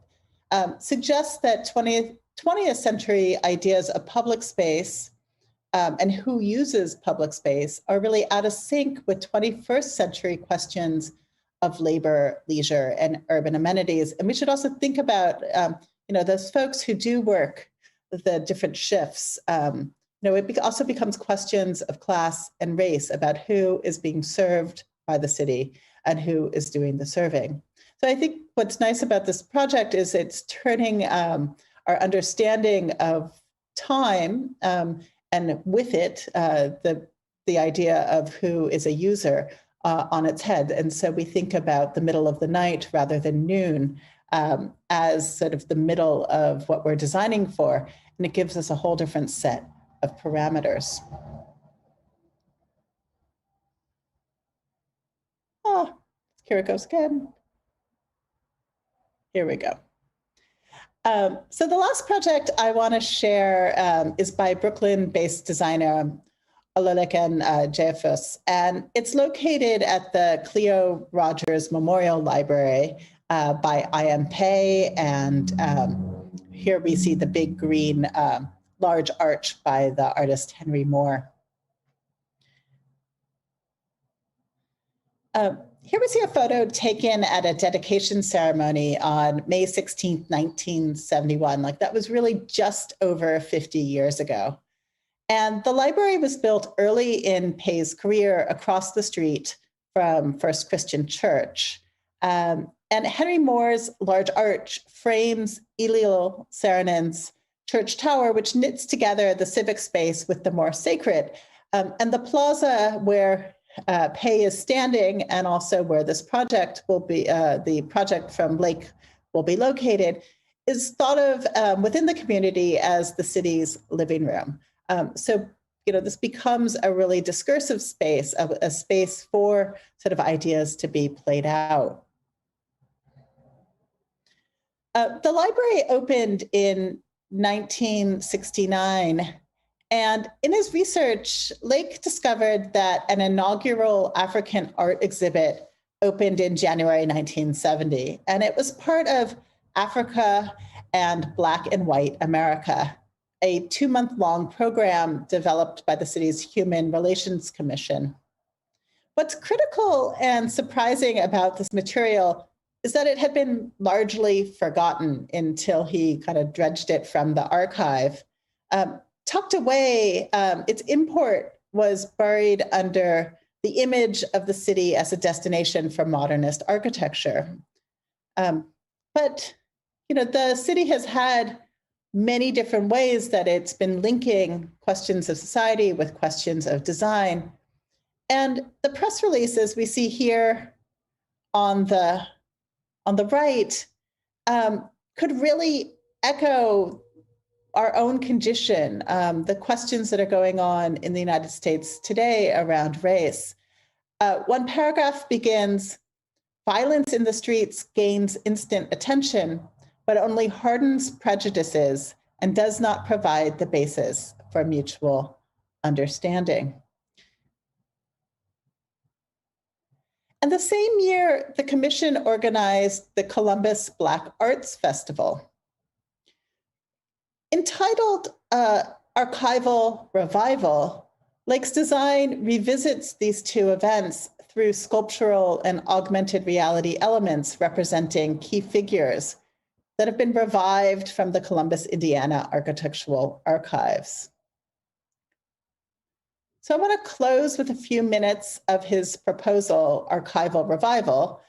suggests that 20th century ideas of public space and who uses public space are really out of sync with 21st century questions of labor, leisure, and urban amenities. And we should also think about those folks who do work the different shifts. It also becomes questions of class and race about who is being served by the city and who is doing the serving. So I think what's nice about this project is it's turning our understanding of time and with it, the idea of who is a user on its head. And so we think about the middle of the night rather than noon as sort of the middle of what we're designing for. And it gives us a whole different set of parameters. Oh, here it goes again. Here we go. So the last project I want to share is by Brooklyn-based designer Olalekan Jeffus, and it's located at the Cleo Rogers Memorial Library by IMPay, and here we see the big green large arch by the artist Henry Moore. Here we see a photo taken at a dedication ceremony on May 16th, 1971. Like that was really just over 50 years ago. And the library was built early in Pay's career across the street from First Christian Church. And Henry Moore's large arch frames Eliel Saarinen's church tower, which knits together the civic space with the more sacred. And the plaza where Pay is standing, and also where this project will be, the project from Lake will be located, is thought of within the community as the city's living room. So, this becomes a really discursive space, a space for sort of ideas to be played out. The library opened in 1969, and in his research, Lake discovered that an inaugural African art exhibit opened in January 1970, and it was part of Africa and Black and White America, a 2-month-long program developed by the city's Human Relations Commission. What's critical and surprising about this material is that it had been largely forgotten until he kind of dredged it from the archive. Tucked away, its import was buried under the image of the city as a destination for modernist architecture. But the city has had many different ways that it's been linking questions of society with questions of design. And the press releases we see here on the right could really echo our own condition, the questions that are going on in the United States today around race. One paragraph begins, "Violence in the streets gains instant attention, but only hardens prejudices and does not provide the basis for mutual understanding." And the same year, the commission organized the Columbus Black Arts Festival. Entitled Archival Revival, Lake's design revisits these two events through sculptural and augmented reality elements representing key figures that have been revived from the Columbus, Indiana Architectural Archives. So I want to close with a few minutes of his proposal, Archival Revival,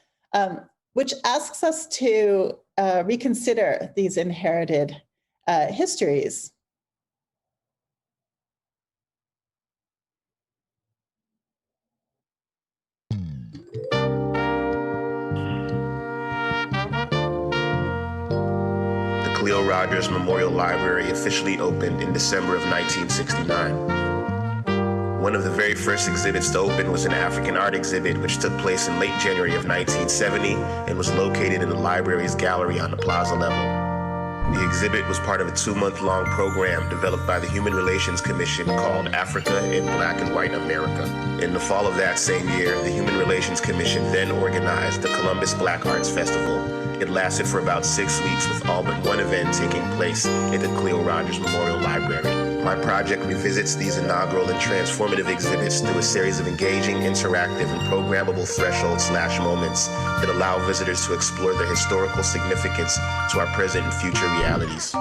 which asks us to reconsider these inherited histories. The Cleo Rogers Memorial Library officially opened in December of 1969. One of the very first exhibits to open was an African art exhibit, which took place in late January of 1970 and was located in the library's gallery on the plaza level. The exhibit was part of a 2-month-long program developed by the Human Relations Commission called Africa in Black and White America. In the fall of that same year, the Human Relations Commission then organized the Columbus Black Arts Festival. It lasted for about 6 weeks, with all but one event taking place at the Cleo Rogers Memorial Library. My project revisits these inaugural and transformative exhibits through a series of engaging, interactive, and programmable threshold/moments that allow visitors to explore their historical significance to our present and future realities.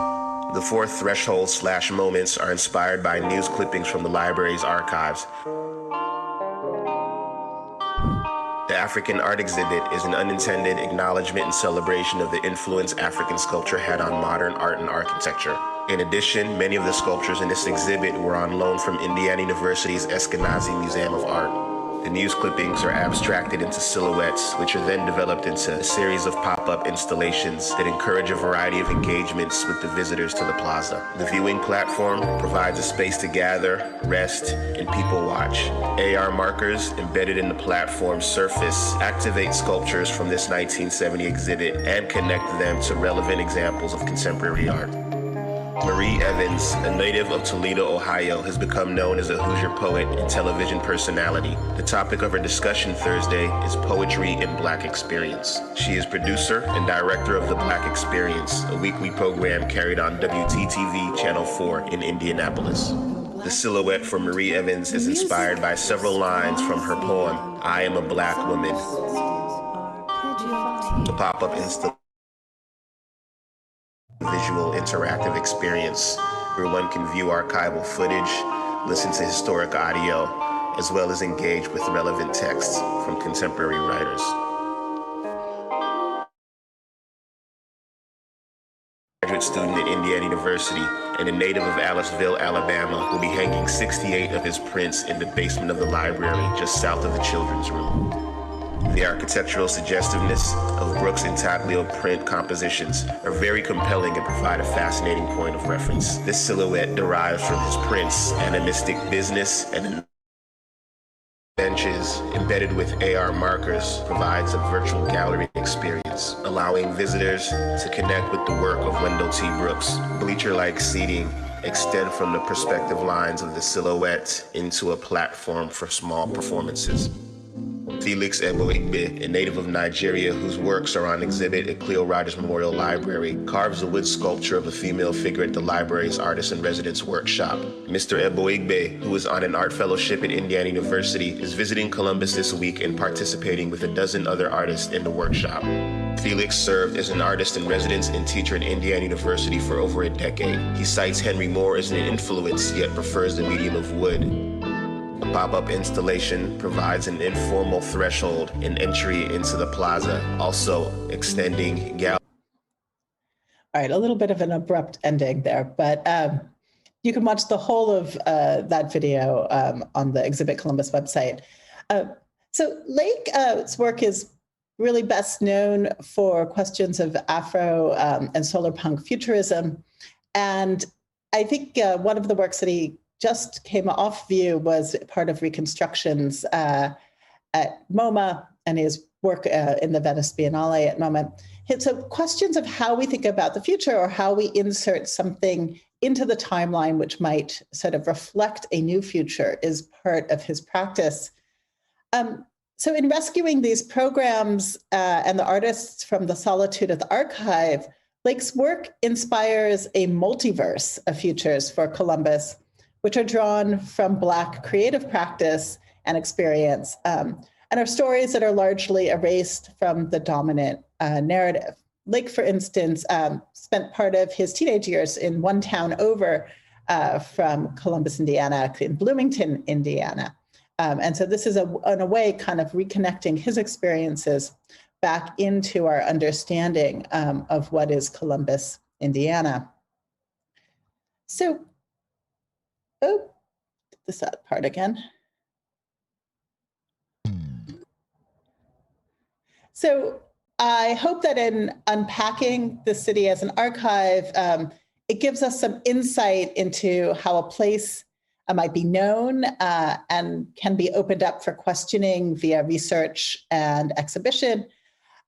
The 4 thresholds/moments are inspired by news clippings from the library's archives. The African art exhibit is an unintended acknowledgement and celebration of the influence African sculpture had on modern art and architecture. In addition, many of the sculptures in this exhibit were on loan from Indiana University's Eskenazi Museum of Art. The news clippings are abstracted into silhouettes, which are then developed into a series of pop-up installations that encourage a variety of engagements with the visitors to the plaza. The viewing platform provides a space to gather, rest, and people watch. AR markers embedded in the platform's surface activate sculptures from this 1970 exhibit and connect them to relevant examples of contemporary art. Marie Evans, a native of Toledo, Ohio, has become known as a Hoosier poet and television personality. The topic of her discussion Thursday is poetry and Black experience. She is producer and director of The Black Experience, a weekly program carried on WTTV Channel 4 in Indianapolis. The silhouette for Marie Evans is inspired by several lines from her poem, I Am a Black Woman. The pop-up installation visual interactive experience where one can view archival footage, listen to historic audio, as well as engage with relevant texts from contemporary writers. Graduate student at Indiana University and a native of Aliceville, Alabama, will be hanging 68 of his prints in the basement of the library just south of the children's room. The architectural suggestiveness of Brooks' intaglio print compositions are very compelling and provide a fascinating point of reference. This silhouette derives from his prints, animistic business, and benches embedded with AR markers provides a virtual gallery experience, allowing visitors to connect with the work of Wendell T. Brooks. Bleacher-like seating extend from the perspective lines of the silhouette into a platform for small performances. Felix Eboigbe, a native of Nigeria whose works are on exhibit at Cleo Rogers Memorial Library, carves a wood sculpture of a female figure at the library's artist-in-residence workshop. Mr. Eboigbe, who is on an art fellowship at Indiana University, is visiting Columbus this week and participating with a dozen other artists in the workshop. Felix served as an artist-in-residence and teacher at Indiana University for over a decade. He cites Henry Moore as an influence, yet prefers the medium of wood. The pop-up installation provides an informal threshold and entry into the plaza, also extending gallery. All right, a little bit of an abrupt ending there, but you can watch the whole of that video on the Exhibit Columbus website. So Lake's work is really best known for questions of Afro and solar punk futurism. And I think one of the works that he just came off view was part of reconstructions at MoMA and his work in the Venice Biennale at MoMA. So questions of how we think about the future or how we insert something into the timeline which might sort of reflect a new future is part of his practice. So in rescuing these programs and the artists from the solitude of the archive, Lake's work inspires a multiverse of futures for Columbus, which are drawn from Black creative practice and experience, and are stories that are largely erased from the dominant narrative. Lake, for instance, spent part of his teenage years in one town over from Columbus, Indiana, in Bloomington, Indiana. And so this is, in a way, kind of reconnecting his experiences back into our understanding of what is Columbus, Indiana. So, this part again. So I hope that in unpacking the city as an archive, it gives us some insight into how a place might be known and can be opened up for questioning via research and exhibition.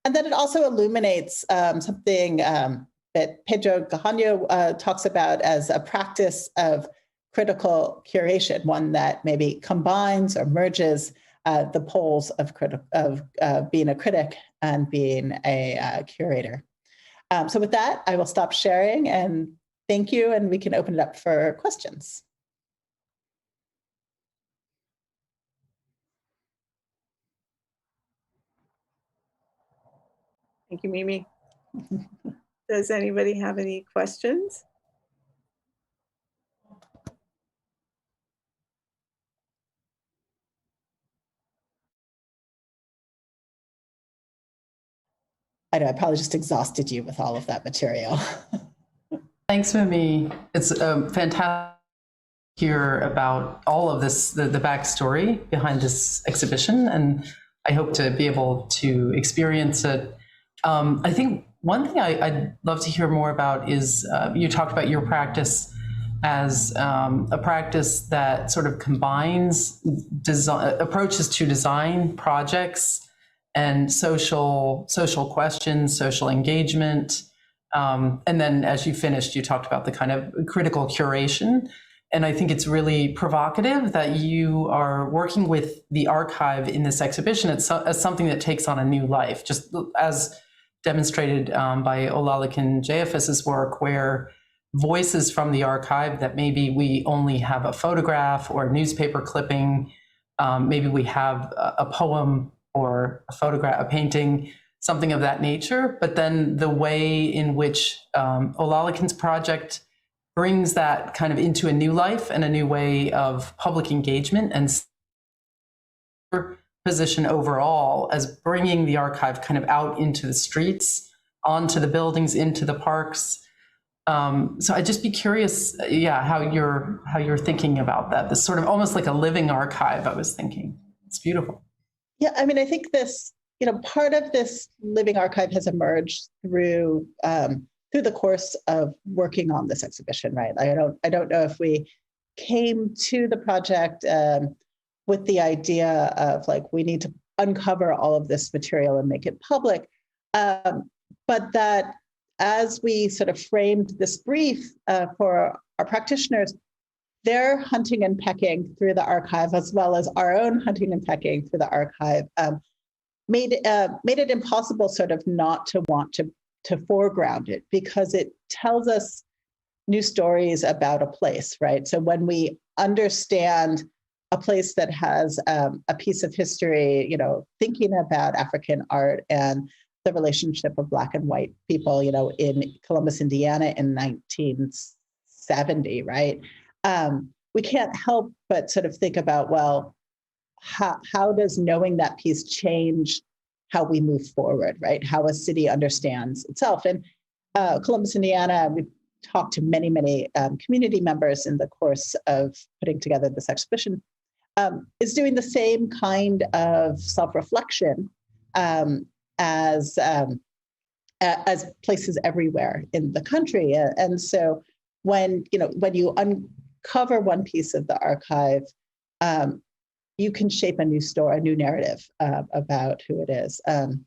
And then it also illuminates something that Pedro Gajardo talks about as a practice of critical curation, one that maybe combines or merges the poles of being a critic and being a curator. So with that, I will stop sharing and thank you, and we can open it up for questions. Thank you, Mimi. Does anybody have any questions? I know I probably just exhausted you with all of that material. Thanks, Mimi. It's fantastic to hear about all of this, the backstory behind this exhibition, and I hope to be able to experience it. I think one thing I'd love to hear more about is you talked about your practice as a practice that sort of combines approaches to design projects and social questions, social engagement. And then as you finished, you talked about the kind of critical curation. And I think it's really provocative that you are working with the archive in this exhibition as something that takes on a new life, just as demonstrated by Olalekan Jayefis's work, where voices from the archive that maybe we only have a photograph or a newspaper clipping, maybe we have a poem or a photograph, a painting, something of that nature. But then the way in which Olalekan's project brings that kind of into a new life and a new way of public engagement, and position overall as bringing the archive kind of out into the streets, onto the buildings, into the parks. So I'd just be curious, how you're thinking about that. This sort of almost like a living archive, I was thinking. It's beautiful. Yeah, I mean, I think this part of this living archive has emerged through the course of working on this exhibition, right? I don't know if we came to the project with the idea of like, we need to uncover all of this material and make it public. But that as we sort of framed this brief for our practitioners, their hunting and pecking through the archive, as well as our own hunting and pecking through the archive, made it impossible sort of not to want to foreground it, because it tells us new stories about a place, right? So when we understand a place that has a piece of history, thinking about African art and the relationship of Black and white people, in Columbus, Indiana in 1970, right? We can't help but sort of think about, well, how does knowing that piece change how we move forward, right? How a city understands itself. And Columbus, Indiana, we've talked to many, many community members in the course of putting together this exhibition, is doing the same kind of self-reflection as places everywhere in the country. And so when you uncover one piece of the archive, you can shape a new story, a new narrative about who it is. And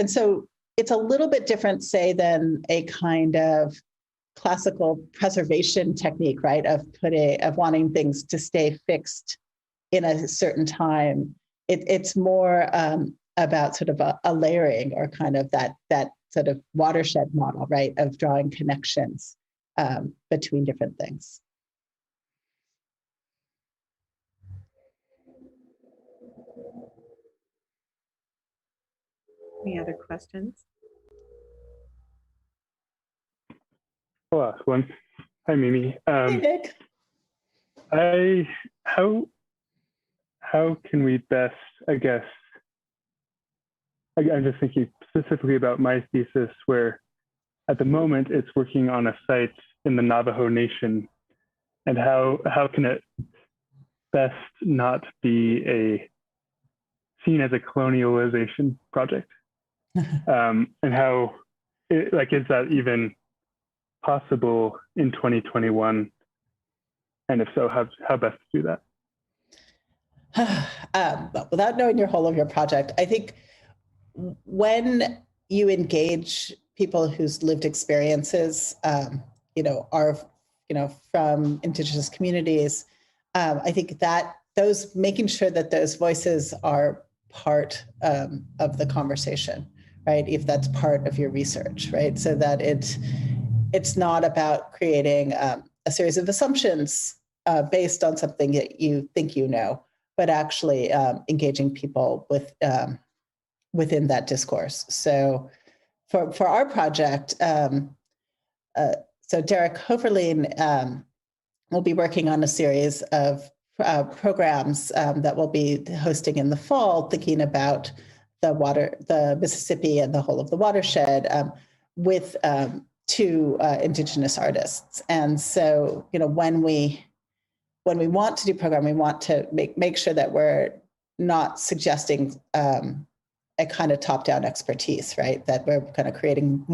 so it's a little bit different, say, than a kind of classical preservation technique, right? Of wanting things to stay fixed in a certain time. It's more about sort of a layering, or kind of that sort of watershed model, right? Of drawing connections between different things. Any other questions? I'll ask one. Hi, Mimi. Hey, Nick. How can we best, I guess, I'm just thinking specifically about my thesis, where at the moment it's working on a site in the Navajo Nation, and how can it best not be seen as a colonialization project? And how, is that even possible in 2021? And if so, how best to do that? Without knowing whole of your project, I think when you engage people whose lived experiences, are, from Indigenous communities, I think that making sure that those voices are part of the conversation, right? If that's part of your research, right? So that it's not about creating a series of assumptions based on something that you think but actually engaging people within that discourse. So for our project, so Derek Hoverleen will be working on a series of programs that we'll be hosting in the fall, thinking about the Mississippi and the whole of the watershed with two Indigenous artists. And so, when we want to do program, we want to make sure that we're not suggesting a kind of top-down expertise, right? That we're kind of creating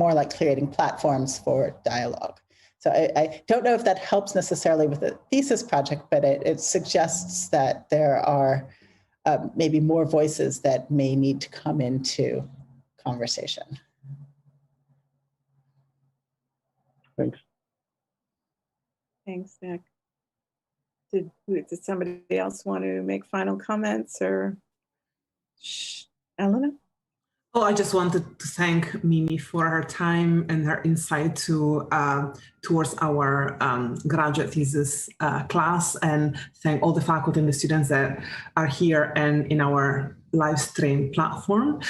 platforms for dialogue. So I don't know if that helps necessarily with the thesis project, but it suggests that there are maybe more voices that may need to come into conversation. Thanks. Thanks, Nick. Did somebody else want to make final comments, or Elena? Oh, I just wanted to thank Mimi for her time and her insight towards our graduate thesis class, and thank all the faculty and the students that are here and in our live stream platform.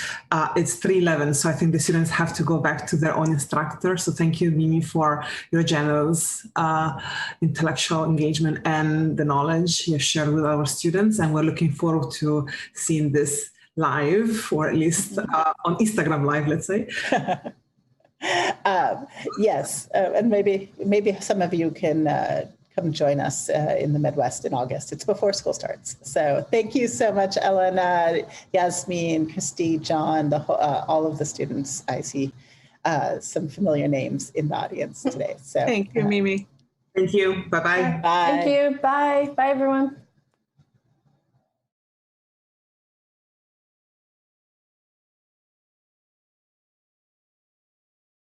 It's 3:11, so I think the students have to go back to their own instructor. So thank you, Mimi, for your generous intellectual engagement and the knowledge you shared with our students. And we're looking forward to seeing this live, or at least on Instagram Live, let's say. Yes, and maybe some of you can come join us in the Midwest in August. It's before school starts. So thank you so much, Ellen, Yasmin, Christy, John, all of the students. I see some familiar names in the audience today. So Thank you, Mimi. Thank you. Bye-bye. Bye. Thank you. Bye. Bye, everyone.